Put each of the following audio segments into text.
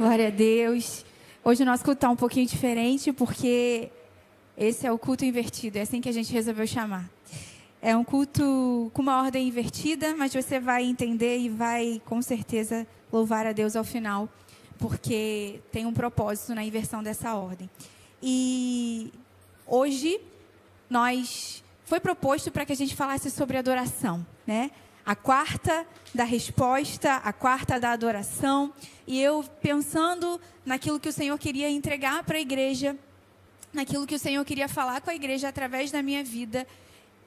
Glória a Deus. Hoje o nosso culto está um pouquinho diferente, porque esse é o culto invertido, é assim que a gente resolveu chamar. É um culto com uma ordem invertida, mas você vai entender e vai, com certeza, louvar a Deus ao final, porque tem um propósito na inversão dessa ordem. E hoje, foi proposto para que a gente falasse sobre adoração, né? A quarta da resposta, a quarta da adoração. E eu pensando naquilo que o Senhor queria entregar para a igreja, naquilo que o Senhor queria falar com a igreja através da minha vida,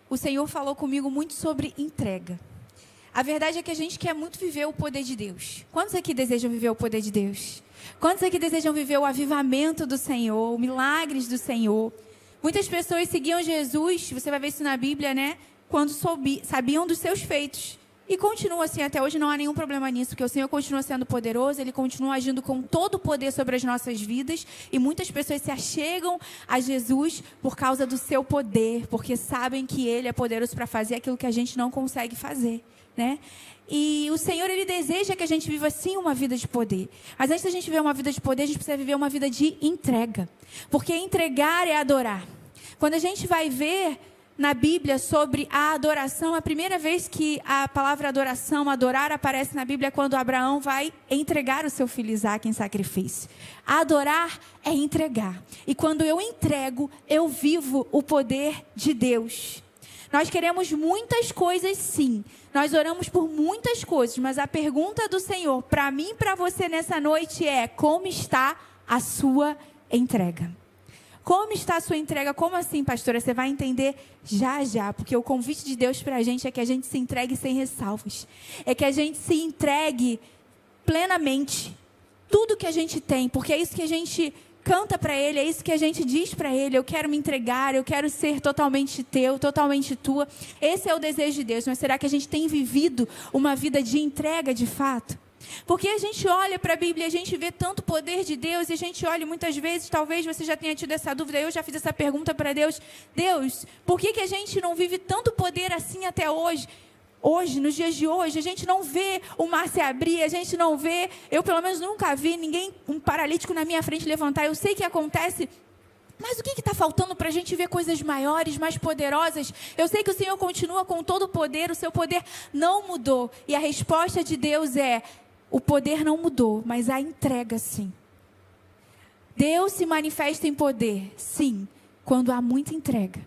o Senhor falou comigo muito sobre entrega. A verdade é que a gente quer muito viver o poder de Deus. Quantos aqui desejam viver o poder de Deus? Quantos aqui desejam viver o avivamento do Senhor, os milagres do Senhor? Muitas pessoas seguiam Jesus, você vai ver isso na Bíblia, né? Quando sabiam dos seus feitos. E continua assim, até hoje não há nenhum problema nisso, porque o Senhor continua sendo poderoso, Ele continua agindo com todo o poder sobre as nossas vidas, e muitas pessoas se achegam a Jesus por causa do seu poder, porque sabem que Ele é poderoso para fazer aquilo que a gente não consegue fazer, né? E o Senhor, Ele deseja que a gente viva sim uma vida de poder, mas antes da gente viver uma vida de poder, a gente precisa viver uma vida de entrega, porque entregar é adorar. Quando a gente vai ver na Bíblia sobre a adoração, a primeira vez que a palavra adoração, adorar, aparece na Bíblia é quando Abraão vai entregar o seu filho Isaque em sacrifício. Adorar é entregar. E quando eu entrego, eu vivo o poder de Deus. Nós queremos muitas coisas, sim. Nós oramos por muitas coisas, mas a pergunta do Senhor para mim e para você nessa noite é: como está a sua entrega? Como está a sua entrega? Como assim, pastora? Você vai entender já, porque o convite de Deus para a gente é que a gente se entregue sem ressalvas. É que a gente se entregue plenamente. Tudo que a gente tem, porque é isso que a gente canta para Ele, é isso que a gente diz para Ele: eu quero me entregar, eu quero ser totalmente teu, totalmente tua. Esse é o desejo de Deus, mas será que a gente tem vivido uma vida de entrega de fato? Porque a gente olha para a Bíblia e a gente vê tanto poder de Deus, e a gente olha muitas vezes, talvez você já tenha tido essa dúvida, eu já fiz essa pergunta para Deus: Deus, por que a gente não vive tanto poder assim até hoje? Hoje, nos dias de hoje, a gente não vê o mar se abrir, a gente não vê, eu pelo menos nunca vi um paralítico na minha frente levantar. Eu sei que acontece, mas o que está faltando para a gente ver coisas maiores, mais poderosas? Eu sei que o Senhor continua com todo o poder, o seu poder não mudou. E a resposta de Deus é: o poder não mudou, mas a entrega sim. Deus se manifesta em poder, sim, quando há muita entrega.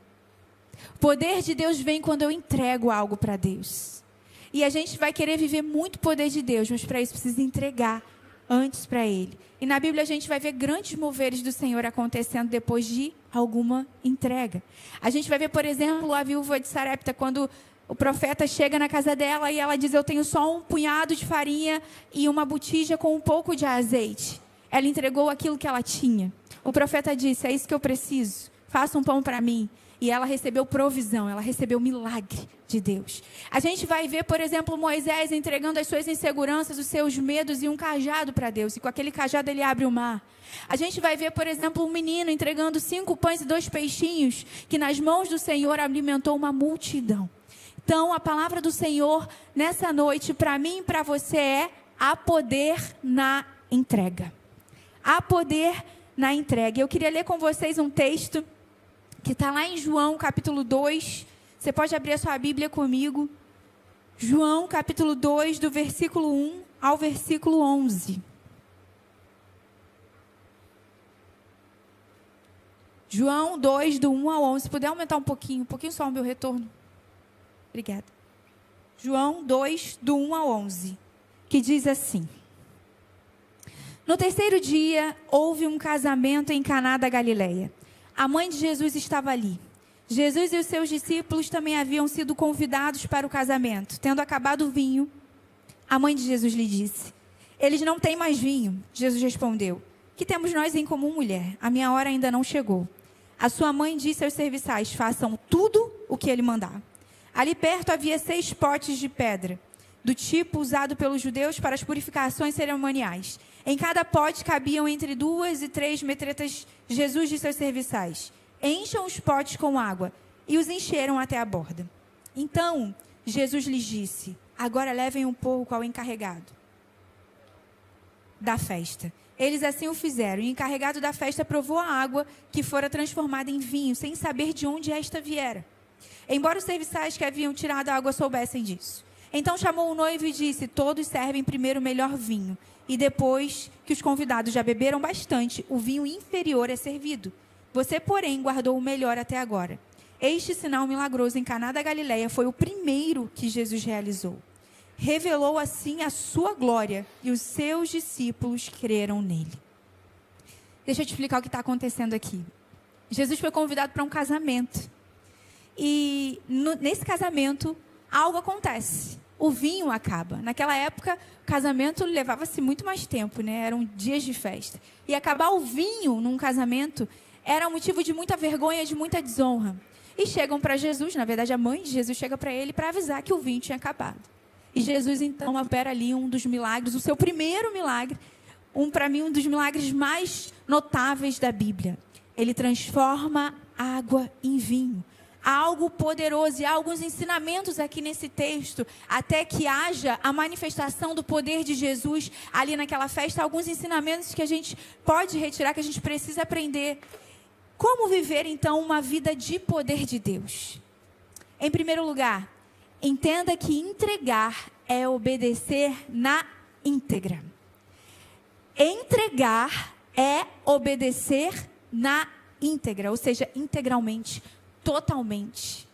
O poder de Deus vem quando eu entrego algo para Deus. E a gente vai querer viver muito poder de Deus, mas para isso precisa entregar antes para Ele. E na Bíblia a gente vai ver grandes moveres do Senhor acontecendo depois de alguma entrega. A gente vai ver, por exemplo, a viúva de Sarepta, quando o profeta chega na casa dela e ela diz: eu tenho só um punhado de farinha e uma botija com um pouco de azeite. Ela entregou aquilo que ela tinha. O profeta disse: é isso que eu preciso, faça um pão para mim. E ela recebeu provisão, ela recebeu milagre de Deus. A gente vai ver, por exemplo, Moisés entregando as suas inseguranças, os seus medos e um cajado para Deus. E com aquele cajado ele abre o mar. A gente vai ver, por exemplo, um menino entregando 5 pães e 2 peixinhos, que nas mãos do Senhor alimentou uma multidão. Então, a palavra do Senhor nessa noite, para mim e para você, é: há poder na entrega. Há poder na entrega. Eu queria ler com vocês um texto que está lá em João, capítulo 2. Você pode abrir a sua Bíblia comigo. João, capítulo 2, do versículo 1 ao versículo 11. João 2, do 1 ao 11. Se puder aumentar um pouquinho só o meu retorno. Obrigada. João 2, do 1 ao 11, que diz assim: no terceiro dia, houve um casamento em Caná da Galileia. A mãe de Jesus estava ali. Jesus e os seus discípulos também haviam sido convidados para o casamento. Tendo acabado o vinho, a mãe de Jesus lhe disse: eles não têm mais vinho. Jesus respondeu: que temos nós em comum, mulher? A minha hora ainda não chegou. A sua mãe disse aos serviçais: façam tudo o que ele mandar. Ali perto havia 6 potes de pedra, do tipo usado pelos judeus para as purificações cerimoniais. Em cada pote cabiam entre 2 e 3 metretas. Jesus disse aos serviçais: encham os potes com água. E os encheram até a borda. Então, Jesus lhes disse: agora levem um pouco ao encarregado da festa Eles assim o fizeram, e o encarregado da festa provou a água que fora transformada em vinho, sem saber de onde esta viera. Embora os serviçais que haviam tirado a água soubessem disso. Então chamou o noivo e disse: todos servem primeiro o melhor vinho, e depois que os convidados já beberam bastante, o vinho inferior é servido. Você, porém, guardou o melhor até agora. Este sinal milagroso em Caná da Galileia foi o primeiro que Jesus realizou. Revelou assim a sua glória, e os seus discípulos creram nele. Deixa eu te explicar o que está acontecendo aqui. Jesus foi convidado para um casamento. E nesse casamento, algo acontece. O vinho acaba. Naquela época, o casamento levava-se muito mais tempo, né? Eram dias de festa. E acabar o vinho num casamento era um motivo de muita vergonha, de muita desonra. E chegam para Jesus, na verdade a mãe de Jesus chega para ele para avisar que o vinho tinha acabado. E Jesus então opera ali um dos milagres, o seu primeiro milagre, para mim um dos milagres mais notáveis da Bíblia. Ele transforma água em vinho. Há algo poderoso e há alguns ensinamentos aqui nesse texto, até que haja a manifestação do poder de Jesus ali naquela festa, alguns ensinamentos que a gente pode retirar, que a gente precisa aprender. Como viver então uma vida de poder de Deus? Em primeiro lugar, entenda que entregar é obedecer na íntegra. Entregar é obedecer na íntegra, ou seja, integralmente, totalmente.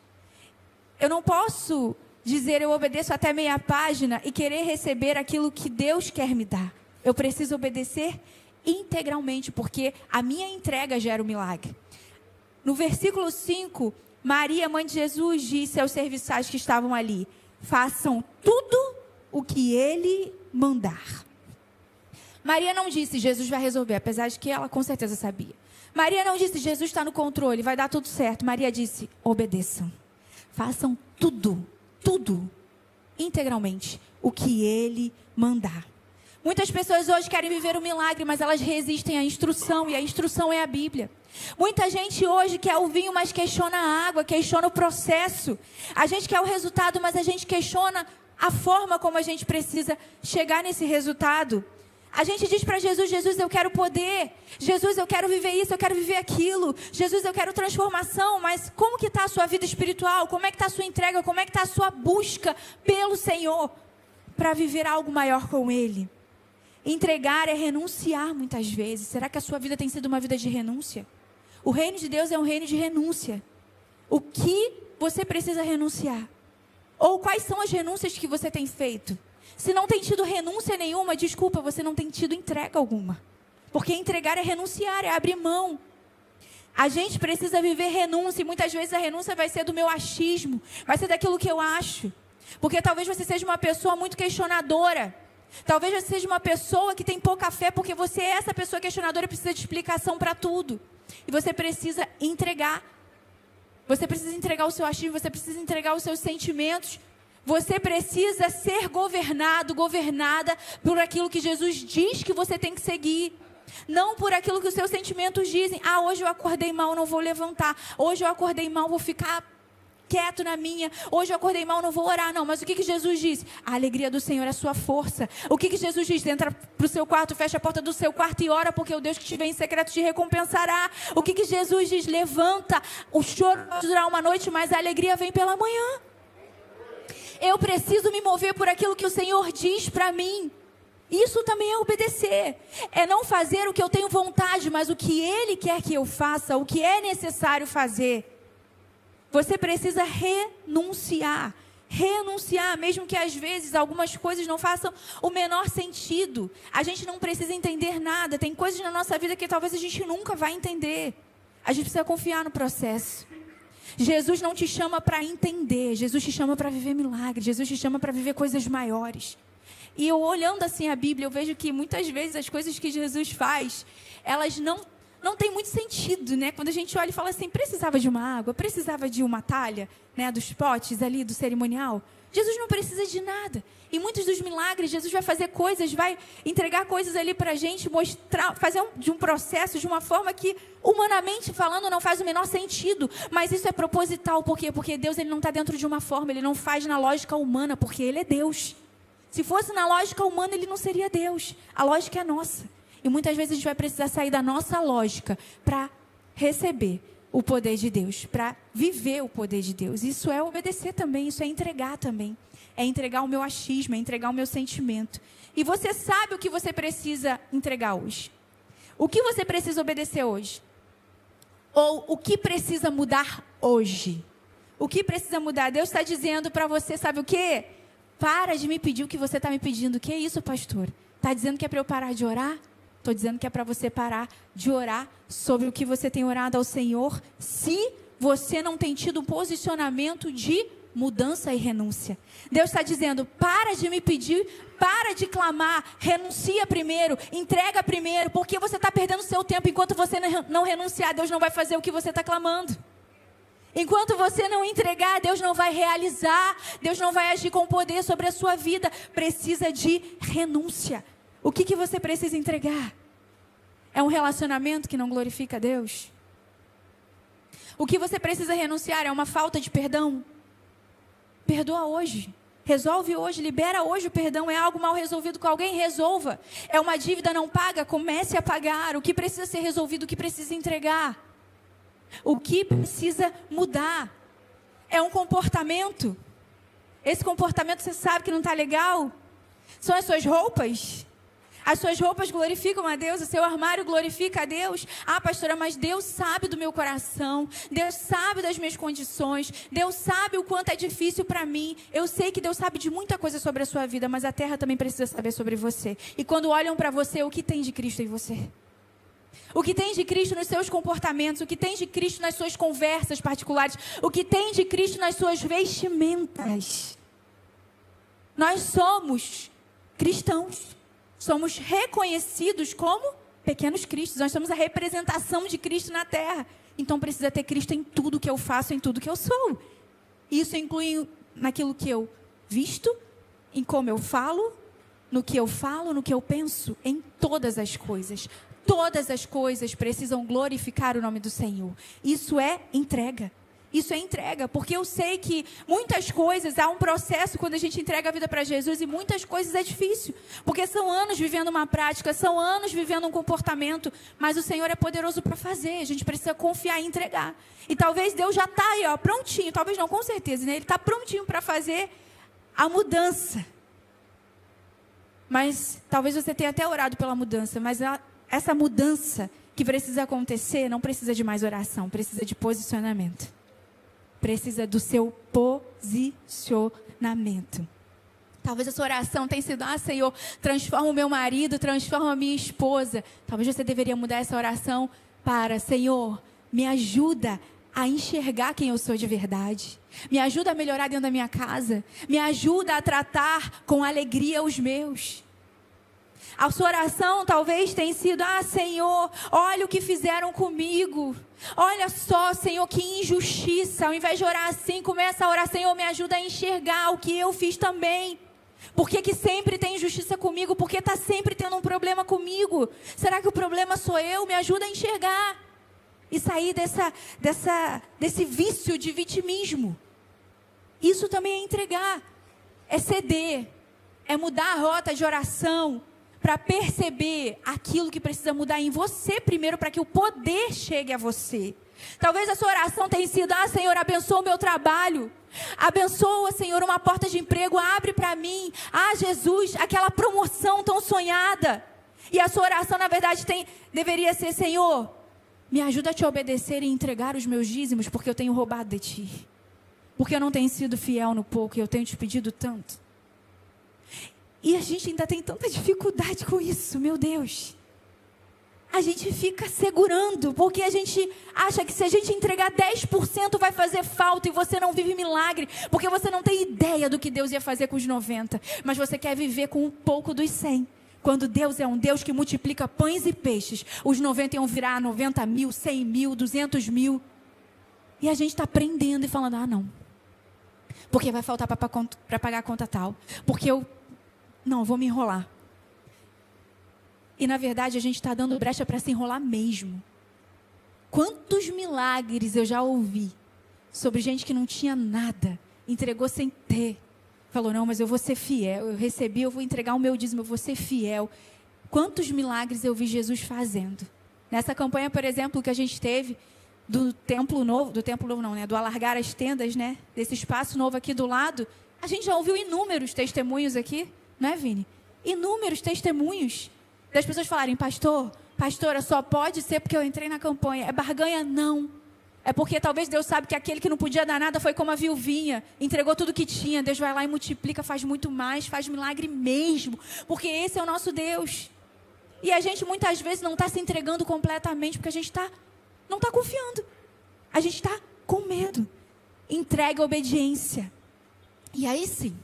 Eu não posso dizer eu obedeço até meia página e querer receber aquilo que Deus quer me dar. Eu preciso obedecer integralmente, porque a minha entrega gera o milagre. No versículo 5, Maria, mãe de Jesus, disse aos serviçais que estavam ali: façam tudo o que ele mandar. Maria não disse: Jesus vai resolver, apesar de que ela com certeza sabia. Maria não disse: Jesus está no controle, vai dar tudo certo. Maria disse: obedeçam. Façam tudo, integralmente, o que ele mandar. Muitas pessoas hoje querem viver o milagre, mas elas resistem à instrução, e a instrução é a Bíblia. Muita gente hoje quer o vinho, mas questiona a água, questiona o processo. A gente quer o resultado, mas a gente questiona a forma como a gente precisa chegar nesse resultado. A gente diz para Jesus: Jesus, eu quero poder. Jesus, eu quero viver isso, eu quero viver aquilo. Jesus, eu quero transformação. Mas como que está a sua vida espiritual? Como é que está a sua entrega? Como é que está a sua busca pelo Senhor para viver algo maior com Ele? Entregar é renunciar muitas vezes. Será que a sua vida tem sido uma vida de renúncia? O reino de Deus é um reino de renúncia. O que você precisa renunciar? Ou quais são as renúncias que você tem feito? Se não tem tido renúncia nenhuma, desculpa, você não tem tido entrega alguma. Porque entregar é renunciar, é abrir mão. A gente precisa viver renúncia, e muitas vezes a renúncia vai ser do meu achismo, vai ser daquilo que eu acho. Porque talvez você seja uma pessoa muito questionadora. Talvez você seja uma pessoa que tem pouca fé, porque você é essa pessoa questionadora e precisa de explicação para tudo. E você precisa entregar. Você precisa entregar o seu achismo, você precisa entregar os seus sentimentos. Você precisa ser governado, governada por aquilo que Jesus diz que você tem que seguir. Não por aquilo que os seus sentimentos dizem. Ah, hoje eu acordei mal, não vou levantar. Hoje eu acordei mal, vou ficar quieto na minha. Hoje eu acordei mal, não vou orar. Não, mas o que Jesus diz? A alegria do Senhor é a sua força. O que Jesus diz? Entra para o seu quarto, fecha a porta do seu quarto e ora, porque o Deus que te vê em secreto te recompensará. O que Jesus diz? Levanta. O choro pode durar uma noite, mas a alegria vem pela manhã. Eu preciso me mover por aquilo que o Senhor diz para mim. Isso também é obedecer. É não fazer o que eu tenho vontade, mas o que Ele quer que eu faça, o que é necessário fazer. Você precisa renunciar. Renunciar, mesmo que às vezes algumas coisas não façam o menor sentido. A gente não precisa entender nada. Tem coisas na nossa vida que talvez a gente nunca vai entender. A gente precisa confiar no processo. Jesus não te chama para entender, Jesus te chama para viver milagres, Jesus te chama para viver coisas maiores. E eu olhando assim a Bíblia, eu vejo que muitas vezes as coisas que Jesus faz, elas não têm muito sentido, né? Quando a gente olha e fala assim, precisava de uma água, precisava de uma talha, né, dos potes ali, do cerimonial. Jesus não precisa de nada. Em muitos dos milagres, Jesus vai fazer coisas, vai entregar coisas ali para a gente, mostrar, fazer de um processo, de uma forma que, humanamente falando, não faz o menor sentido. Mas isso é proposital. Por quê? Porque Deus, ele não está dentro de uma forma, ele não faz na lógica humana, porque ele é Deus. Se fosse na lógica humana, ele não seria Deus. A lógica é nossa. E muitas vezes a gente vai precisar sair da nossa lógica para receber o poder de Deus, para viver o poder de Deus. Isso é obedecer também, isso é entregar também. É entregar o meu achismo, é entregar o meu sentimento. E você sabe o que você precisa entregar hoje. O que você precisa obedecer hoje? Ou o que precisa mudar hoje? O que precisa mudar? Deus está dizendo para você, sabe o quê? Para de me pedir o que você está me pedindo. O que é isso, pastor? Está dizendo que é para eu parar de orar? Estou dizendo que é para você parar de orar sobre o que você tem orado ao Senhor, se você não tem tido um posicionamento de mudança e renúncia. Deus está dizendo, para de me pedir, para de clamar, renuncia primeiro, entrega primeiro, porque você está perdendo seu tempo. Enquanto você não renunciar, Deus não vai fazer o que você está clamando. Enquanto você não entregar, Deus não vai realizar, Deus não vai agir com poder sobre a sua vida. Precisa de renúncia. O que você precisa entregar? É um relacionamento que não glorifica a Deus? O que você precisa renunciar é uma falta de perdão? Perdoa hoje. Resolve hoje, libera hoje o perdão. É algo mal resolvido com alguém? Resolva. É uma dívida não paga? Comece a pagar. O que precisa ser resolvido? O que precisa entregar? O que precisa mudar? É um comportamento? Esse comportamento você sabe que não está legal? São as suas roupas? As suas roupas glorificam a Deus, o seu armário glorifica a Deus. Ah, pastora, mas Deus sabe do meu coração, Deus sabe das minhas condições, Deus sabe o quanto é difícil para mim. Eu sei que Deus sabe de muita coisa sobre a sua vida, mas a terra também precisa saber sobre você. E quando olham para você, o que tem de Cristo em você? O que tem de Cristo nos seus comportamentos, o que tem de Cristo nas suas conversas particulares, o que tem de Cristo nas suas vestimentas. Nós somos cristãos. Somos reconhecidos como pequenos cristos. Nós somos a representação de Cristo na terra. Então precisa ter Cristo em tudo que eu faço, em tudo que eu sou. Isso inclui naquilo que eu visto, em como eu falo, no que eu penso, em todas as coisas. Todas as coisas precisam glorificar o nome do Senhor. Isso é entrega. Isso é entrega, porque eu sei que muitas coisas, há um processo quando a gente entrega a vida para Jesus e muitas coisas é difícil, porque são anos vivendo uma prática, são anos vivendo um comportamento, mas o Senhor é poderoso para fazer, a gente precisa confiar e entregar. E talvez Deus já está aí, prontinho, talvez não, com certeza, né? Ele está prontinho para fazer a mudança. Mas talvez você tenha até orado pela mudança, mas essa mudança que precisa acontecer não precisa de mais oração, precisa de posicionamento. Precisa do seu posicionamento. Talvez a sua oração tenha sido, Senhor, transforma o meu marido, transforma a minha esposa. Talvez você deveria mudar essa oração para, Senhor, me ajuda a enxergar quem eu sou de verdade. Me ajuda a melhorar dentro da minha casa. Me ajuda a tratar com alegria os meus. A sua oração talvez tenha sido, Senhor, olha o que fizeram comigo. Olha só, Senhor, que injustiça. Ao invés de orar assim, começa a orar, Senhor, me ajuda a enxergar o que eu fiz também. Por que sempre tem injustiça comigo? Por que está sempre tendo um problema comigo? Será que o problema sou eu? Me ajuda a enxergar. E sair desse vício de vitimismo. Isso também é entregar. É ceder. É mudar a rota de oração. Para perceber aquilo que precisa mudar em você primeiro, para que o poder chegue a você. Talvez a sua oração tenha sido, Senhor, abençoa o meu trabalho. Abençoa, Senhor, uma porta de emprego, abre para mim. Jesus, aquela promoção tão sonhada. E a sua oração, na verdade, deveria ser, Senhor, me ajuda a te obedecer e entregar os meus dízimos, porque eu tenho roubado de ti. Porque eu não tenho sido fiel no pouco e eu tenho te pedido tanto. E a gente ainda tem tanta dificuldade com isso, meu Deus. A gente fica segurando, porque a gente acha que se a gente entregar 10% vai fazer falta e você não vive milagre, porque você não tem ideia do que Deus ia fazer com os 90, mas você quer viver com um pouco dos 100. Quando Deus é um Deus que multiplica pães e peixes, os 90 iam virar 90 mil, 100 mil, 200 mil. E a gente está aprendendo e falando, não, porque vai faltar para pagar a conta tal, porque eu vou me enrolar. E na verdade a gente está dando brecha para se enrolar mesmo. Quantos milagres eu já ouvi sobre gente que não tinha nada, entregou sem ter. Falou, não, mas eu vou ser fiel, eu recebi, eu vou entregar o meu dízimo, eu vou ser fiel. quantos milagres eu vi Jesus fazendo. Nessa campanha, por exemplo, que a gente teve do templo novo não, né? Do alargar as tendas, né? Desse espaço novo aqui do lado, a gente já ouviu inúmeros testemunhos aqui, não é, Vini? Inúmeros testemunhos das pessoas falarem: pastora, só pode ser porque eu entrei na campanha. É barganha? Não. É porque talvez Deus sabe que aquele que não podia dar nada foi como a viuvinha, entregou tudo que tinha. Deus vai lá e multiplica, faz muito mais, faz milagre mesmo, porque esse é o nosso Deus. E a gente muitas vezes não está se entregando completamente, porque a gente não está confiando. A gente está com medo. Entrega a obediência. E aí sim,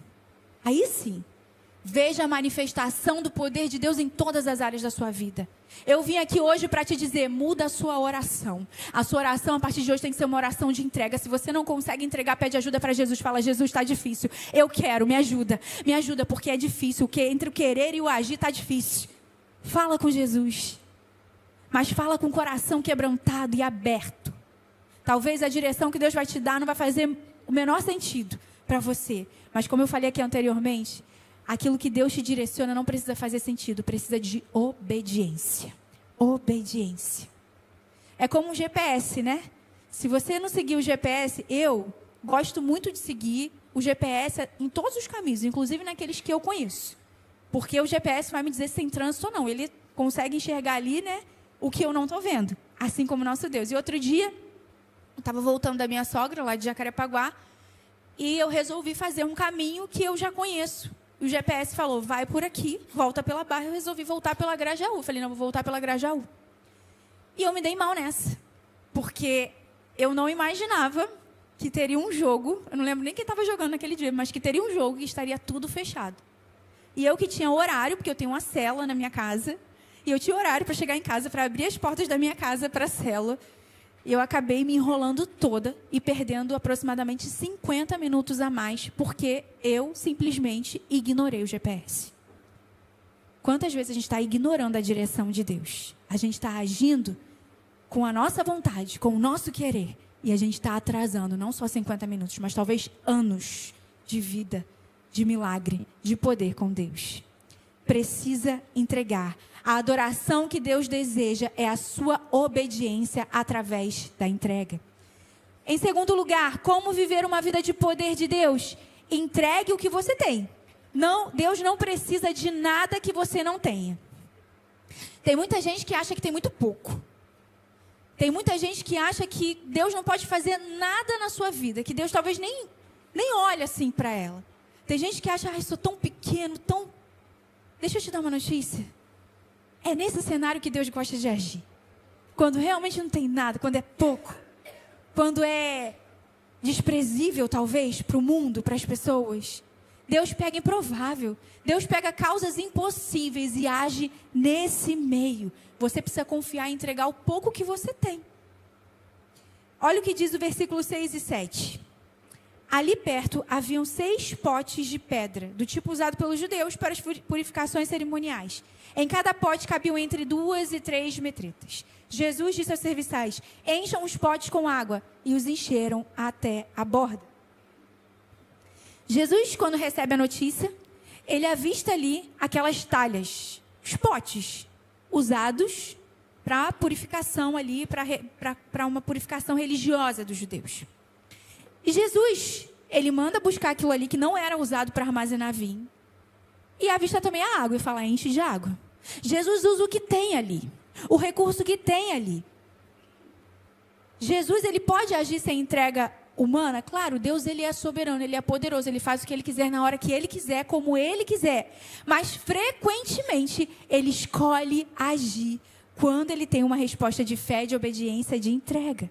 veja a manifestação do poder de Deus em todas as áreas da sua vida. Eu vim aqui hoje para te dizer: muda a sua oração. A sua oração a partir de hoje tem que ser uma oração de entrega. Se você não consegue entregar, pede ajuda para Jesus. Fala: Jesus, está difícil. Eu quero, me ajuda. Me ajuda porque é difícil. Entre o querer e o agir está difícil. Fala com Jesus. Mas fala com o coração quebrantado e aberto. Talvez a direção que Deus vai te dar não vai fazer o menor sentido para você. Mas como eu falei aqui anteriormente, aquilo que Deus te direciona não precisa fazer sentido, precisa de obediência. Obediência. É como um GPS, né? Se você não seguir o GPS, eu gosto muito de seguir o GPS em todos os caminhos, inclusive naqueles que eu conheço. Porque o GPS vai me dizer se tem trânsito ou não. Ele consegue enxergar ali, né, o que eu não estou vendo. Assim como o nosso Deus. E outro dia, eu estava voltando da minha sogra, lá de Jacarepaguá, e eu resolvi fazer um caminho que eu já conheço. O GPS falou: vai por aqui, volta pela Barra. Eu resolvi voltar pela Grajaú. Eu falei: não, vou voltar pela Grajaú. E eu me dei mal nessa. Porque eu não imaginava que teria um jogo. Eu não lembro nem quem estava jogando naquele dia, mas que teria um jogo e estaria tudo fechado. E eu que tinha horário, porque eu tenho uma cela na minha casa. E eu tinha horário para chegar em casa, para abrir as portas da minha casa para a cela. E eu acabei me enrolando toda e perdendo aproximadamente 50 minutos a mais, porque eu simplesmente ignorei o GPS. Quantas vezes a gente está ignorando a direção de Deus? A gente está agindo com a nossa vontade, com o nosso querer. E a gente está atrasando não só 50 minutos, mas talvez anos de vida, de milagre, de poder com Deus. Precisa entregar. A adoração que Deus deseja é a sua obediência através da entrega. Em segundo lugar, como viver uma vida de poder de Deus? Entregue o que você tem. Não, Deus não precisa de nada que você não tenha. Tem muita gente que acha que tem muito pouco. Tem muita gente que acha que Deus não pode fazer nada na sua vida, que Deus talvez nem olhe assim para ela. Tem gente que acha: sou tão pequeno, tão... Deixa eu te dar uma notícia. É nesse cenário que Deus gosta de agir. Quando realmente não tem nada, quando é pouco, quando é desprezível talvez para o mundo, para as pessoas, Deus pega improvável. Deus pega causas impossíveis e age nesse meio. Você precisa confiar e entregar o pouco que você tem. Olha o que diz o versículo 6 e 7. Ali perto haviam 6 potes de pedra, do tipo usado pelos judeus para as purificações cerimoniais. Em cada pote cabiam entre 2 e 3 metretas. Jesus disse aos serviçais: encham os potes com água, e os encheram até a borda. Jesus, quando recebe a notícia, ele avista ali aquelas talhas, os potes, usados para purificação ali, para uma purificação religiosa dos judeus. E Jesus, ele manda buscar aquilo ali que não era usado para armazenar vinho. E avista também a água e fala: enche de água. Jesus usa o que tem ali, o recurso que tem ali. Jesus, ele pode agir sem entrega humana? Claro, Deus, ele é soberano, ele é poderoso, ele faz o que ele quiser na hora que ele quiser, como ele quiser. Mas frequentemente ele escolhe agir quando ele tem uma resposta de fé, de obediência, de entrega.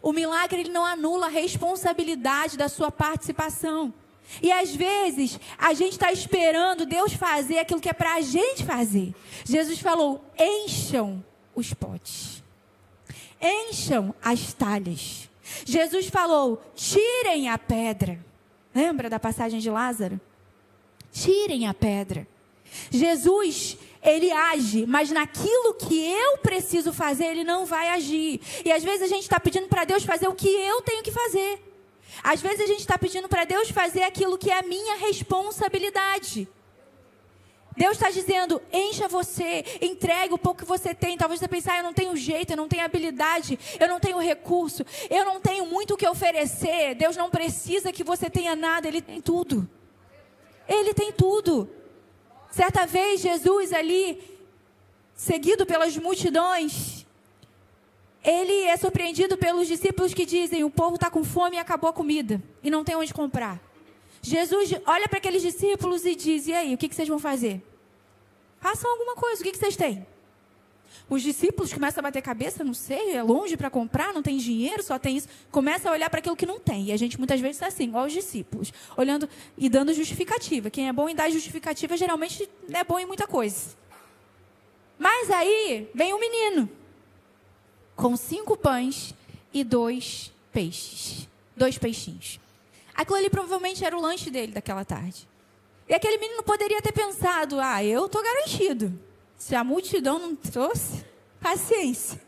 O milagre, ele não anula a responsabilidade da sua participação. E às vezes, a gente está esperando Deus fazer aquilo que é para a gente fazer. Jesus falou: encham os potes. Encham as talhas. Jesus falou: tirem a pedra. Lembra da passagem de Lázaro? Tirem a pedra. Jesus, ele age, mas naquilo que eu preciso fazer, ele não vai agir. E às vezes a gente está pedindo para Deus fazer o que eu tenho que fazer. Às vezes a gente está pedindo para Deus fazer aquilo que é a minha responsabilidade. Deus está dizendo, encha você, entregue o pouco que você tem. Talvez você pense, eu não tenho jeito, eu não tenho habilidade, eu não tenho recurso, eu não tenho muito o que oferecer. Deus não precisa que você tenha nada, Ele tem tudo. Ele tem tudo. Certa vez, Jesus ali, seguido pelas multidões, Ele é surpreendido pelos discípulos que dizem, o povo está com fome e acabou a comida, e não tem onde comprar. Jesus olha para aqueles discípulos e diz, e aí, o que vocês vão fazer? Façam alguma coisa, o que vocês têm? Os discípulos começam a bater cabeça, não sei, é longe para comprar, não tem dinheiro, só tem isso. Começa a olhar para aquilo que não tem. E a gente muitas vezes está assim, igual os discípulos, olhando e dando justificativa. Quem é bom em dar justificativa, geralmente não é bom em muita coisa. Mas aí, vem um menino, com 5 pães e 2 peixes. 2 peixinhos. Aquilo ali provavelmente era o lanche dele daquela tarde. E aquele menino poderia ter pensado, eu estou garantido. Se a multidão não trouxe, paciência.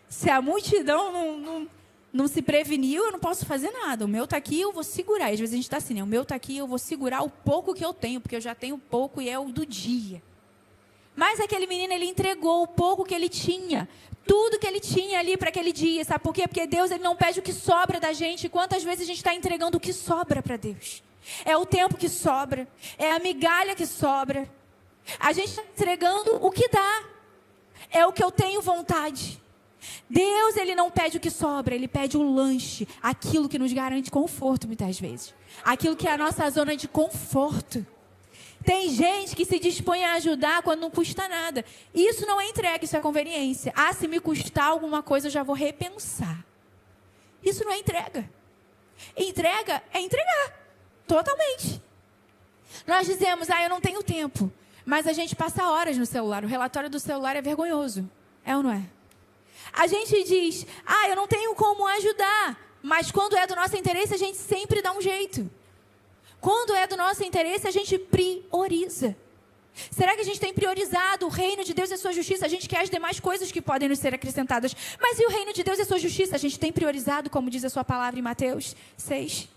Se a multidão não se preveniu, eu não posso fazer nada. O meu está aqui, eu vou segurar. E às vezes a gente está assim, né? O meu está aqui, eu vou segurar o pouco que eu tenho, porque eu já tenho pouco e é o do dia. Mas aquele menino, ele entregou o pouco que ele tinha. Tudo que ele tinha ali para aquele dia. Sabe por quê? Porque Deus, Ele não pede o que sobra da gente. Quantas vezes a gente está entregando o que sobra para Deus? É o tempo que sobra. É a migalha que sobra. A gente está entregando o que dá. É o que eu tenho vontade. Deus, Ele não pede o que sobra. Ele pede o lanche. Aquilo que nos garante conforto muitas vezes. Aquilo que é a nossa zona de conforto. Tem gente que se dispõe a ajudar quando não custa nada. Isso não é entrega, isso é conveniência. Se me custar alguma coisa, eu já vou repensar. Isso não é entrega. Entrega é entregar. Totalmente. Nós dizemos, eu não tenho tempo. Mas a gente passa horas no celular. O relatório do celular é vergonhoso. É ou não é? A gente diz, eu não tenho como ajudar. Mas quando é do nosso interesse, a gente sempre dá um jeito. Quando é do nosso interesse, a gente prioriza. Será que a gente tem priorizado o reino de Deus e a sua justiça? A gente quer as demais coisas que podem nos ser acrescentadas. Mas e o reino de Deus e a sua justiça? A gente tem priorizado, como diz a sua palavra em Mateus 6.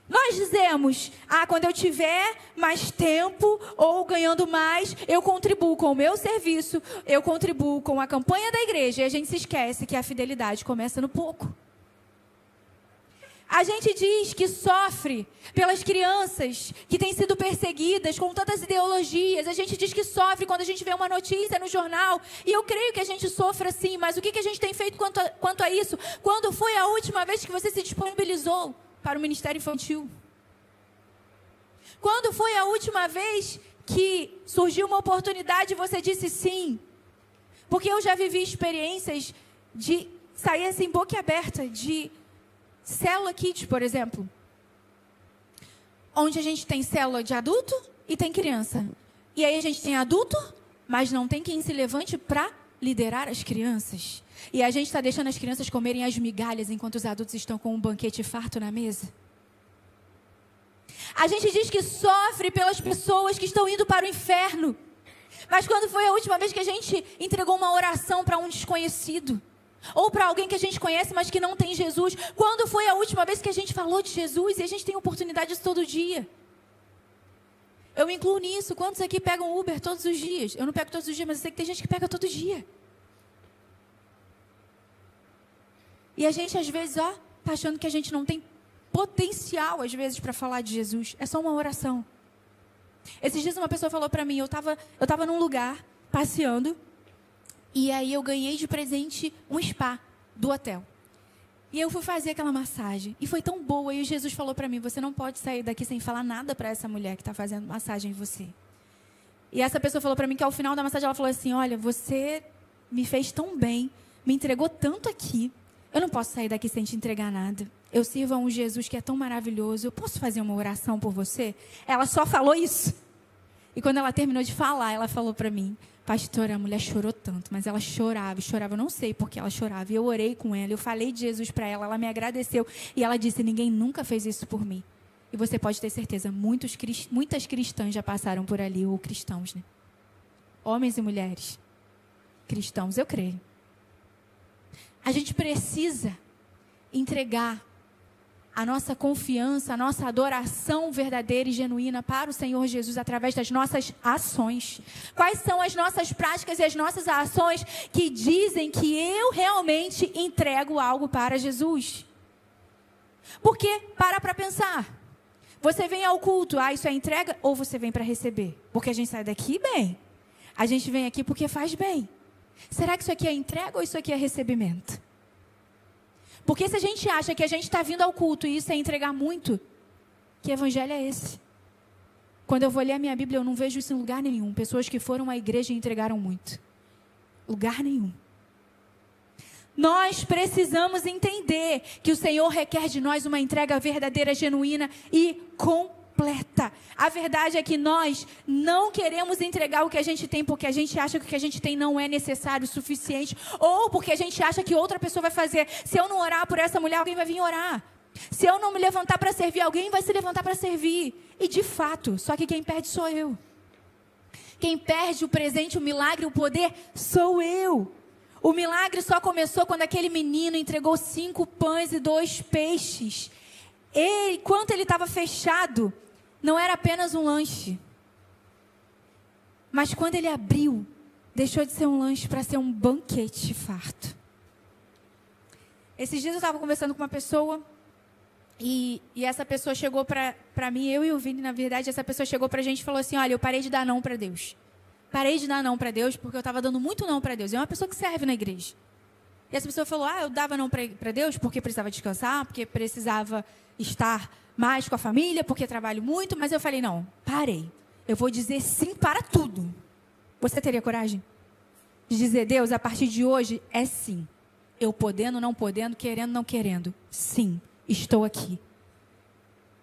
Nós dizemos, quando eu tiver mais tempo ou ganhando mais, eu contribuo com o meu serviço, eu contribuo com a campanha da igreja. E a gente se esquece que a fidelidade começa no pouco. A gente diz que sofre pelas crianças que têm sido perseguidas com tantas ideologias. A gente diz que sofre quando a gente vê uma notícia no jornal. E eu creio que a gente sofra sim, mas o que a gente tem feito quanto a isso? Quando foi a última vez que você se disponibilizou para o Ministério Infantil? Quando foi a última vez que surgiu uma oportunidade e você disse sim? Porque eu já vivi experiências de sair assim, boquiaberta, de célula kids, por exemplo, onde a gente tem célula de adulto e tem criança. E aí a gente tem adulto, mas não tem quem se levante para liderar as crianças. E a gente está deixando as crianças comerem as migalhas enquanto os adultos estão com um banquete farto na mesa. A gente diz que sofre pelas pessoas que estão indo para o inferno. Mas quando foi a última vez que a gente entregou uma oração para um desconhecido? Ou para alguém que a gente conhece, mas que não tem Jesus? Quando foi a última vez que a gente falou de Jesus? E a gente tem oportunidade disso todo dia. Eu me incluo nisso. Quantos aqui pegam Uber todos os dias? Eu não pego todos os dias, mas eu sei que tem gente que pega todo dia. E a gente, às vezes, tá achando que a gente não tem potencial, às vezes, para falar de Jesus. É só uma oração. Esses dias uma pessoa falou para mim, eu tava num lugar, passeando, e aí eu ganhei de presente um spa do hotel. E eu fui fazer aquela massagem. E foi tão boa. E Jesus falou para mim, você não pode sair daqui sem falar nada para essa mulher que está fazendo massagem em você. E essa pessoa falou para mim que ao final da massagem ela falou assim, olha, você me fez tão bem, me entregou tanto aqui. Eu não posso sair daqui sem te entregar nada. Eu sirvo a um Jesus que é tão maravilhoso. Eu posso fazer uma oração por você? Ela só falou isso. E quando ela terminou de falar, ela falou para mim, pastora, a mulher chorou tanto, mas ela chorava, eu não sei por que ela chorava. E eu orei com ela, eu falei de Jesus para ela, ela me agradeceu. E ela disse, ninguém nunca fez isso por mim. E você pode ter certeza, muitas cristãs já passaram por ali, ou cristãos, né? Homens e mulheres. Cristãos, eu creio. A gente precisa entregar a nossa confiança, a nossa adoração verdadeira e genuína para o Senhor Jesus através das nossas ações. Quais são as nossas práticas e as nossas ações que dizem que eu realmente entrego algo para Jesus? Porque, para pensar. Você vem ao culto, isso é entrega, ou você vem para receber? Porque a gente sai daqui bem. A gente vem aqui porque faz bem. Será que isso aqui é entrega ou isso aqui é recebimento? Porque se a gente acha que a gente está vindo ao culto e isso é entregar muito, que evangelho é esse? Quando eu vou ler a minha Bíblia, eu não vejo isso em lugar nenhum. Pessoas que foram à igreja e entregaram muito. Lugar nenhum. Nós precisamos entender que o Senhor requer de nós uma entrega verdadeira, genuína e completa. A verdade é que nós não queremos entregar o que a gente tem porque a gente acha que o que a gente tem não é necessário o suficiente, ou porque a gente acha que outra pessoa vai fazer. Se eu não orar por essa mulher, alguém vai vir orar. Se eu não me levantar para servir, alguém vai se levantar para servir. E de fato, só que quem perde sou eu. Quem perde o presente, o milagre, o poder, sou eu. O milagre só começou quando aquele menino entregou 5 pães e 2 peixes. Enquanto ele estava fechado, não era apenas um lanche. Mas quando ele abriu, deixou de ser um lanche para ser um banquete farto. Esses dias eu estava conversando com uma pessoa e essa pessoa chegou para mim, eu e o Vini, na verdade, essa pessoa chegou para a gente e falou assim, olha, eu parei de dar não para Deus. Parei de dar não para Deus porque eu estava dando muito não para Deus. É uma pessoa que serve na igreja. E essa pessoa falou, eu dava não para Deus porque precisava descansar, porque precisava estar mais com a família, porque trabalho muito. Mas eu falei, não, parei. Eu vou dizer sim para tudo. Você teria coragem de dizer, Deus, a partir de hoje é sim. Eu podendo, não podendo, querendo, não querendo. Sim, estou aqui.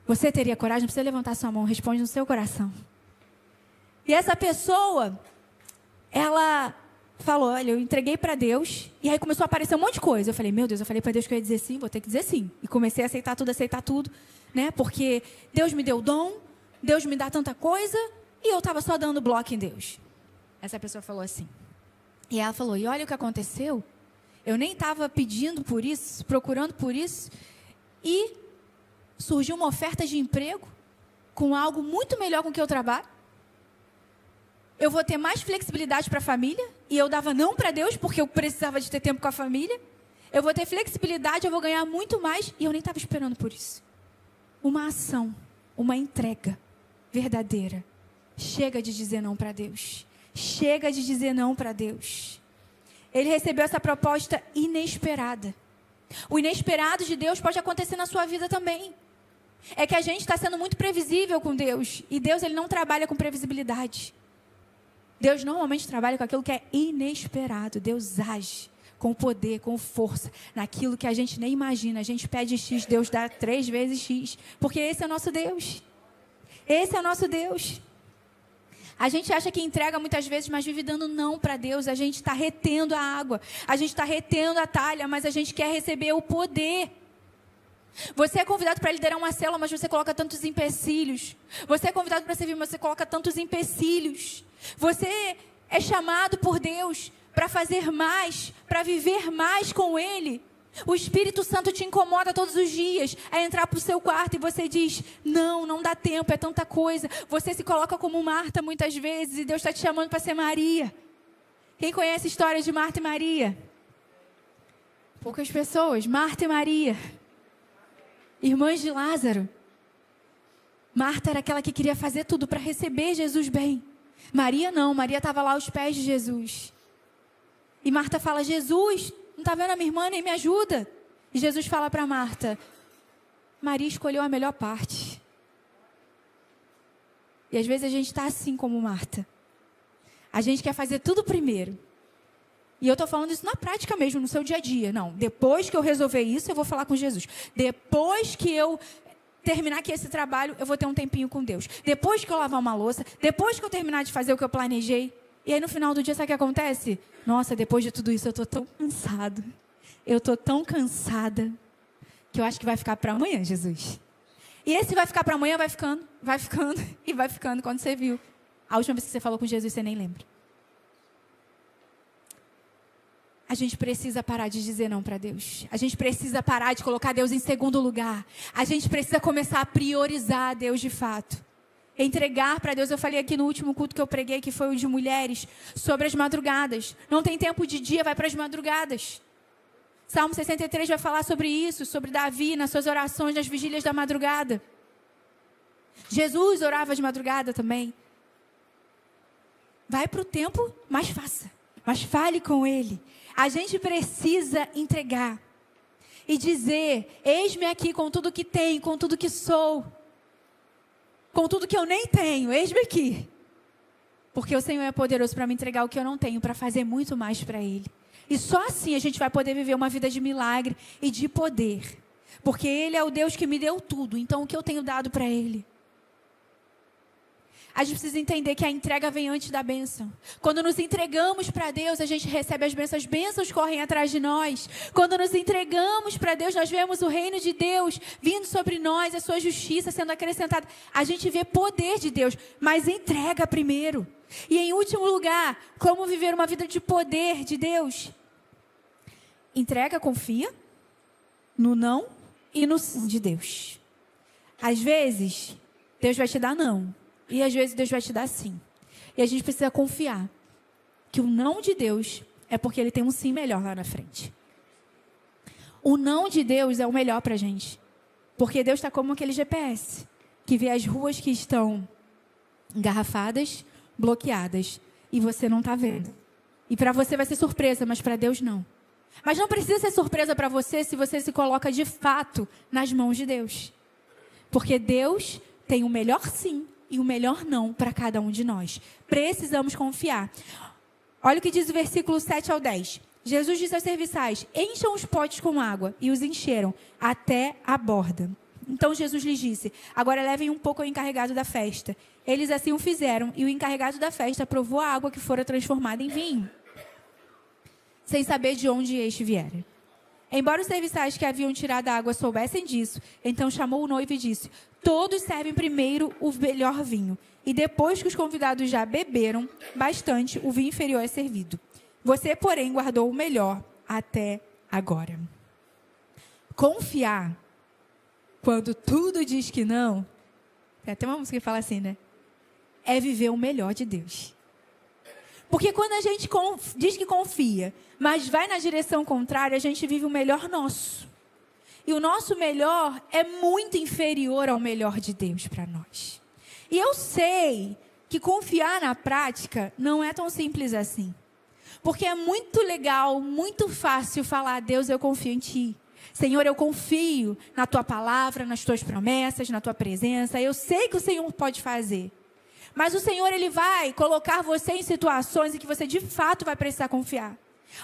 Você teria coragem? Não precisa levantar sua mão, responde no seu coração. E essa pessoa, ela falou, olha, eu entreguei para Deus, e aí começou a aparecer um monte de coisa. Eu falei, meu Deus, eu falei para Deus que eu ia dizer sim, vou ter que dizer sim. E comecei a aceitar tudo, né? Porque Deus me deu dom, Deus me dá tanta coisa, e eu estava só dando bloco em Deus. Essa pessoa falou assim. E ela falou, e olha o que aconteceu, eu nem estava pedindo por isso, procurando por isso, e surgiu uma oferta de emprego, com algo muito melhor com o que eu trabalho. Eu vou ter mais flexibilidade para a família, e eu dava não para Deus, porque eu precisava de ter tempo com a família. Eu vou ter flexibilidade, eu vou ganhar muito mais, e eu nem estava esperando por isso. Uma ação, uma entrega verdadeira. Chega de dizer não para Deus. Chega de dizer não para Deus. Ele recebeu essa proposta inesperada. O inesperado de Deus pode acontecer na sua vida também. É que a gente está sendo muito previsível com Deus, e Deus ele não trabalha com previsibilidade. Deus normalmente trabalha com aquilo que é inesperado. Deus age com poder, com força, naquilo que a gente nem imagina. A gente pede X, Deus dá 3 vezes X, porque esse é o nosso Deus. Esse é o nosso Deus. A gente acha que entrega muitas vezes, mas vive dando não para Deus. A gente está retendo a água, a gente está retendo a talha, mas a gente quer receber o poder. Você é convidado para liderar uma célula, mas você coloca tantos empecilhos. Você é convidado para servir, mas você coloca tantos empecilhos. Você é chamado por Deus para fazer mais, para viver mais com Ele. O Espírito Santo te incomoda todos os dias a entrar para o seu quarto e você diz, não dá tempo, é tanta coisa. Você se coloca como Marta muitas vezes e Deus está te chamando para ser Maria. Quem conhece a história de Marta e Maria? Poucas pessoas, Marta e Maria. Irmãs de Lázaro. Marta era aquela que queria fazer tudo para receber Jesus bem. Maria não, Maria estava lá aos pés de Jesus. E Marta fala, Jesus, não está vendo a minha irmã, nem me ajuda. E Jesus fala para Marta, Maria escolheu a melhor parte. E às vezes a gente está assim como Marta. A gente quer fazer tudo primeiro. E eu estou falando isso na prática mesmo, no seu dia a dia. Não, depois que eu resolver isso, eu vou falar com Jesus. Depois que eu terminar aqui esse trabalho, eu vou ter um tempinho com Deus. Depois que eu lavar uma louça, depois que eu terminar de fazer o que eu planejei. E aí no final do dia, sabe o que acontece? Nossa, depois de tudo isso, eu estou tão cansado. Eu estou tão cansada, que eu acho que vai ficar para amanhã, Jesus. E esse vai ficar para amanhã, vai ficando, e vai ficando. Quando você viu, a última vez que você falou com Jesus, você nem lembra. gente precisa parar de dizer não para Deus. A gente precisa parar de colocar Deus em segundo lugar. A gente precisa começar a priorizar Deus de fato. Entregar para Deus. Eu falei aqui no último culto que eu preguei, que foi o de mulheres, sobre as madrugadas. Não tem tempo de dia, vai para as madrugadas. Salmo 63 vai falar sobre isso, sobre Davi, nas suas orações, nas vigílias da madrugada. Jesus orava de madrugada também. Vai para o tempo, mas faça. Mas fale com Ele. A gente precisa entregar. E dizer, eis-me aqui com tudo que tenho, com tudo que sou. Com tudo que eu nem tenho, eis-me aqui. Porque o Senhor é poderoso para me entregar o que eu não tenho, para fazer muito mais para Ele. E só assim a gente vai poder viver uma vida de milagre e de poder. Porque Ele é o Deus que me deu tudo, então o que eu tenho dado para Ele? A gente precisa entender que a entrega vem antes da bênção. Quando nos entregamos para Deus, a gente recebe as bênçãos. As bênçãos correm atrás de nós. Quando nos entregamos para Deus, nós vemos o reino de Deus vindo sobre nós, a sua justiça sendo acrescentada. A gente vê poder de Deus, mas entrega primeiro. E em último lugar, como viver uma vida de poder de Deus? Entrega, confia no não e no sim de Deus. Às vezes, Deus vai te dar não. E às vezes Deus vai te dar sim. E a gente precisa confiar que o não de Deus é porque Ele tem um sim melhor lá na frente. O não de Deus é o melhor para a gente. Porque Deus está como aquele GPS que vê as ruas que estão engarrafadas, bloqueadas. E você não está vendo. E para você vai ser surpresa, mas para Deus não. Mas não precisa ser surpresa para você se você se coloca de fato nas mãos de Deus. Porque Deus tem o melhor sim e o melhor não para cada um de nós. Precisamos confiar. Olha o que diz o versículo 7 ao 10. Jesus disse aos serviçais, encham os potes com água. E os encheram até a borda. Então Jesus lhes disse, agora levem um pouco ao encarregado da festa. Eles assim o fizeram, e o encarregado da festa provou a água que fora transformada em vinho, sem saber de onde este viera. Embora os serviçais que haviam tirado a água soubessem disso, então chamou o noivo e disse, todos servem primeiro o melhor vinho, e depois que os convidados já beberam bastante, o vinho inferior é servido. Você, porém, guardou o melhor até agora. Confiar, quando tudo diz que não, tem até uma música que fala assim, né? É viver o melhor de Deus. Porque quando a gente diz que confia, mas vai na direção contrária, a gente vive o melhor nosso. E o nosso melhor é muito inferior ao melhor de Deus para nós. E eu sei que confiar na prática não é tão simples assim. Porque é muito legal, muito fácil falar, Deus, eu confio em Ti. Senhor, eu confio na Tua palavra, nas Tuas promessas, na Tua presença. Eu sei que o Senhor pode fazer. Mas o Senhor, Ele vai colocar você em situações em que você de fato vai precisar confiar.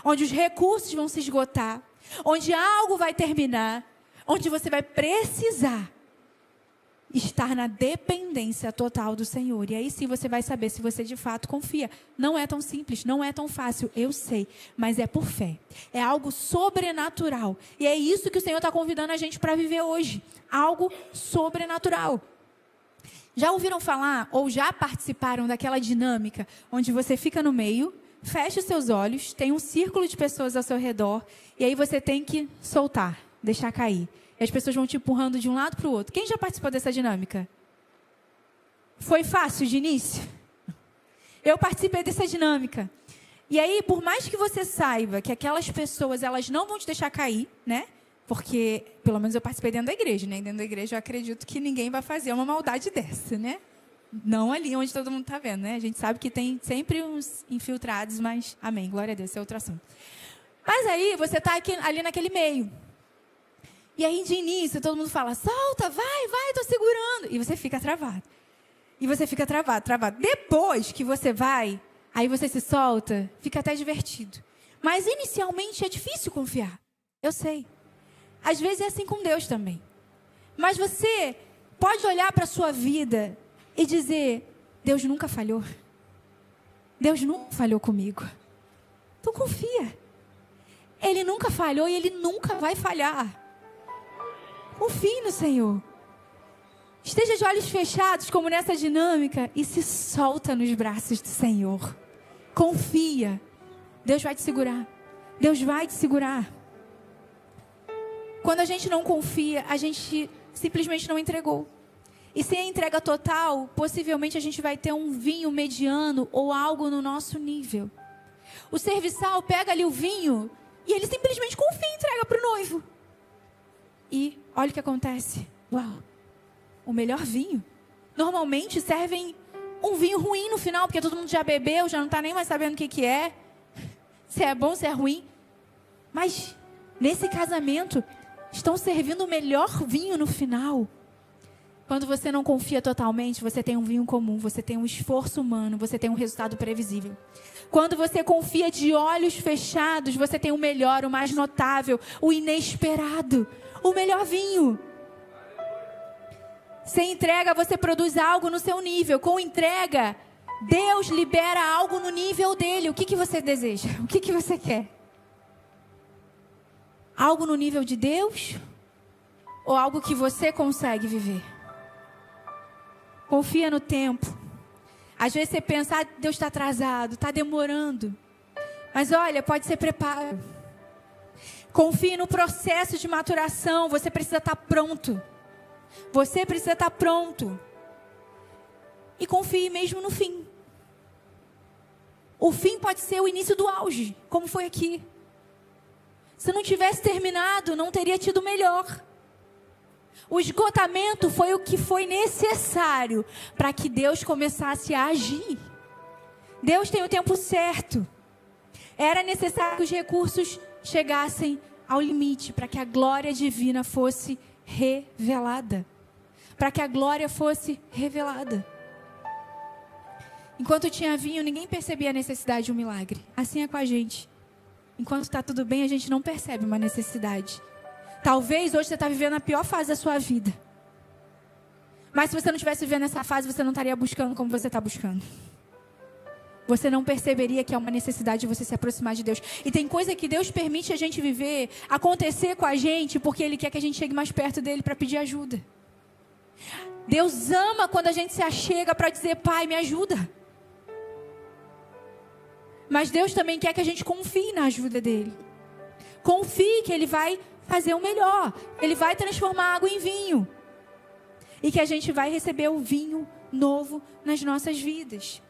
Onde os recursos vão se esgotar. Onde algo vai terminar. Onde você vai precisar estar na dependência total do Senhor. E aí sim você vai saber se você de fato confia. Não é tão simples, não é tão fácil, eu sei. Mas é por fé. É algo sobrenatural. E é isso que o Senhor está convidando a gente para viver hoje. Algo sobrenatural. Já ouviram falar ou já participaram daquela dinâmica onde você fica no meio, fecha os seus olhos, tem um círculo de pessoas ao seu redor e aí você tem que soltar, deixar cair. E as pessoas vão te empurrando de um lado para o outro. Quem já participou dessa dinâmica? Foi fácil de início? Eu participei dessa dinâmica. E aí, por mais que você saiba que aquelas pessoas, elas não vão te deixar cair, né? Porque, pelo menos eu participei dentro da igreja, né? Dentro da igreja eu acredito que ninguém vai fazer uma maldade dessa, né? Não ali onde todo mundo está vendo, né? A gente sabe que tem sempre uns infiltrados, mas amém, glória a Deus, esse é outro assunto. Mas aí você está ali naquele meio. E aí de início todo mundo fala, solta, vai, estou segurando. E você fica travado. E você fica travado. Depois que você vai, aí você se solta, fica até divertido. Mas inicialmente é difícil confiar. Eu sei. Às vezes é assim com Deus também. Mas você pode olhar para a sua vida e dizer, Deus nunca falhou. Deus nunca falhou comigo. Então confia. Ele nunca falhou e Ele nunca vai falhar. Confie no Senhor. Esteja de olhos fechados, como nessa dinâmica, e se solta nos braços do Senhor. Confia. Deus vai te segurar. Deus vai te segurar. Quando a gente não confia, a gente simplesmente não entregou. E sem a entrega total, possivelmente a gente vai ter um vinho mediano ou algo no nosso nível. O serviçal pega ali o vinho e ele simplesmente confia e entrega para o noivo. E olha o que acontece. Uau, o melhor vinho. Normalmente servem um vinho ruim no final, porque todo mundo já bebeu, já não está nem mais sabendo o que é. Se é bom, se é ruim. Mas nesse casamento, estão servindo o melhor vinho no final. Quando você não confia totalmente, você tem um vinho comum, você tem um esforço humano, você tem um resultado previsível. Quando você confia de olhos fechados, você tem o melhor, o mais notável, o inesperado, o melhor vinho. Sem entrega, você produz algo no seu nível. Com entrega, Deus libera algo no nível dele. O que você deseja? O que você quer? Algo no nível de Deus? Ou algo que você consegue viver? Confia no tempo. Às vezes você pensa, Deus está atrasado, está demorando. Mas olha, pode ser preparo. Confie no processo de maturação. Você precisa estar pronto. Você precisa estar pronto. E confie mesmo no fim. O fim pode ser o início do auge, como foi aqui. Se não tivesse terminado, não teria tido melhor. O esgotamento foi o que foi necessário para que Deus começasse a agir. Deus tem o tempo certo. Era necessário que os recursos chegassem ao limite para que a glória divina fosse revelada. Para que a glória fosse revelada. Enquanto tinha vinho, ninguém percebia a necessidade de um milagre. Assim é com a gente. Enquanto está tudo bem, a gente não percebe uma necessidade. Talvez hoje você está vivendo a pior fase da sua vida. Mas se você não estivesse vivendo essa fase, você não estaria buscando como você está buscando. Você não perceberia que é uma necessidade de você se aproximar de Deus. E tem coisa que Deus permite a gente viver, acontecer com a gente, porque Ele quer que a gente chegue mais perto dEle para pedir ajuda. Deus ama quando a gente se achega para dizer, Pai, me ajuda. Mas Deus também quer que a gente confie na ajuda dEle. Confie que Ele vai fazer o melhor. Ele vai transformar água em vinho. E que a gente vai receber o vinho novo nas nossas vidas.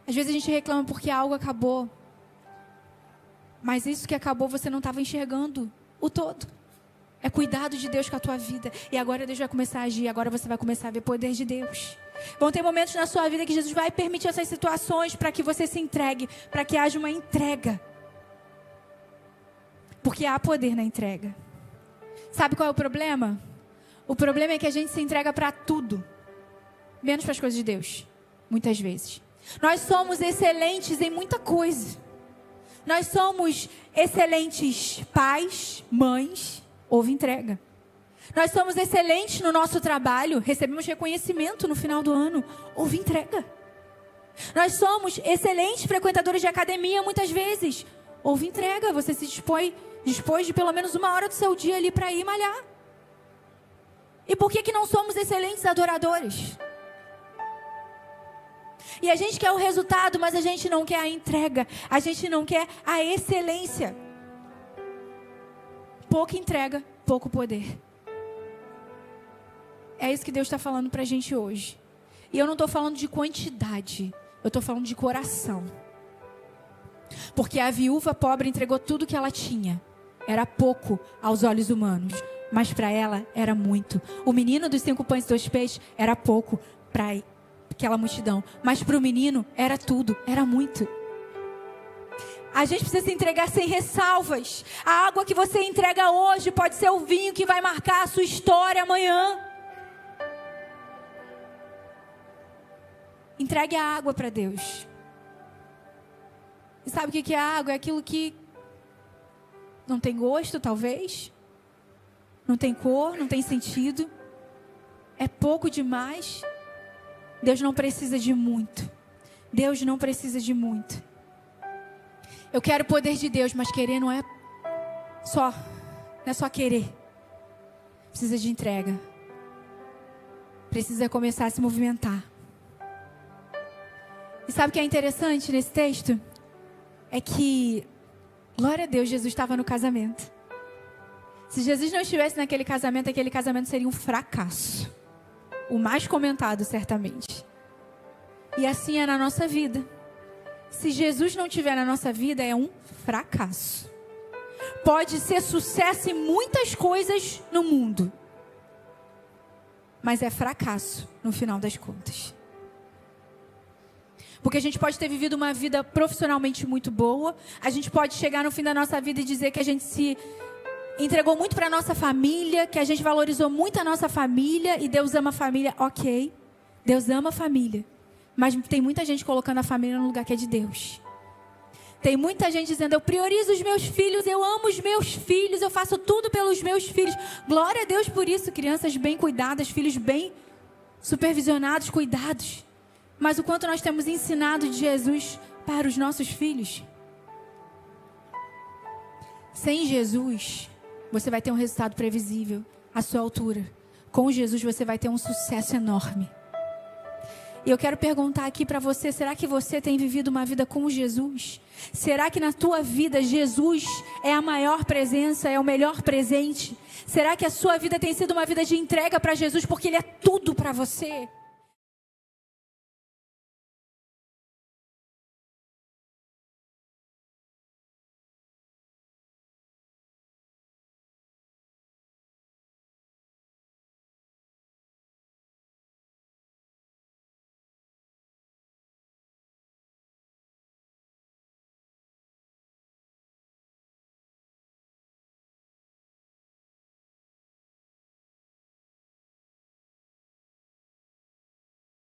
Às vezes a gente reclama porque algo acabou. Mas isso que acabou você não estava enxergando o todo. É cuidado de Deus com a tua vida. E agora Deus vai começar a agir. Agora você vai começar a ver o poder de Deus. Vão ter momentos na sua vida que Jesus vai permitir essas situações para que você se entregue. Para que haja uma entrega. Porque há poder na entrega. Sabe qual é o problema? O problema é que a gente se entrega para tudo. Menos para as coisas de Deus. Muitas vezes. Nós somos excelentes em muita coisa. Nós somos excelentes pais, mães. Houve entrega. Nós somos excelentes no nosso trabalho. Recebemos reconhecimento no final do ano. Houve entrega. Nós somos excelentes frequentadores de academia muitas vezes. Houve entrega. Você se dispôs de pelo menos 1 hora do seu dia ali para ir malhar. E por que não somos excelentes adoradores? E a gente quer o resultado, mas a gente não quer a entrega. A gente não quer a excelência. Pouca entrega, pouco poder. É isso que Deus está falando para a gente hoje. E eu não estou falando de quantidade. Eu estou falando de coração. Porque a viúva pobre entregou tudo que ela tinha. Era pouco aos olhos humanos. Mas para ela era muito. O menino dos 5 pães e 2 peixes era pouco para aquela multidão. Mas para o menino era tudo. Era muito. A gente precisa se entregar sem ressalvas. A água que você entrega hoje pode ser o vinho que vai marcar a sua história amanhã. Entregue a água para Deus. E sabe o que é a água? É aquilo que não tem gosto, talvez. Não tem cor, não tem sentido. É pouco demais. Deus não precisa de muito. Deus não precisa de muito. Eu quero o poder de Deus, mas querer não é só querer. Precisa de entrega. Precisa começar a se movimentar. E sabe o que é interessante nesse texto? É que Glória a Deus, Jesus estava no casamento. Se Jesus não estivesse naquele casamento, aquele casamento seria um fracasso. O mais comentado, certamente. E assim é na nossa vida. Se Jesus não estiver na nossa vida, é um fracasso. Pode ser sucesso em muitas coisas no mundo, mas é fracasso no final das contas. Porque a gente pode ter vivido uma vida profissionalmente muito boa, a gente pode chegar no fim da nossa vida e dizer que a gente se entregou muito para a nossa família, que a gente valorizou muito a nossa família, e Deus ama a família, ok. Deus ama a família, mas tem muita gente colocando a família no lugar que é de Deus. Tem muita gente dizendo, eu priorizo os meus filhos, eu amo os meus filhos, eu faço tudo pelos meus filhos. Glória a Deus por isso, crianças bem cuidadas, filhos bem supervisionados, cuidados. Mas o quanto nós temos ensinado de Jesus para os nossos filhos? Sem Jesus, você vai ter um resultado previsível à sua altura. Com Jesus, você vai ter um sucesso enorme. E eu quero perguntar aqui para você, será que você tem vivido uma vida com Jesus? Será que na tua vida Jesus é a maior presença, é o melhor presente? Será que a sua vida tem sido uma vida de entrega para Jesus porque Ele é tudo para você?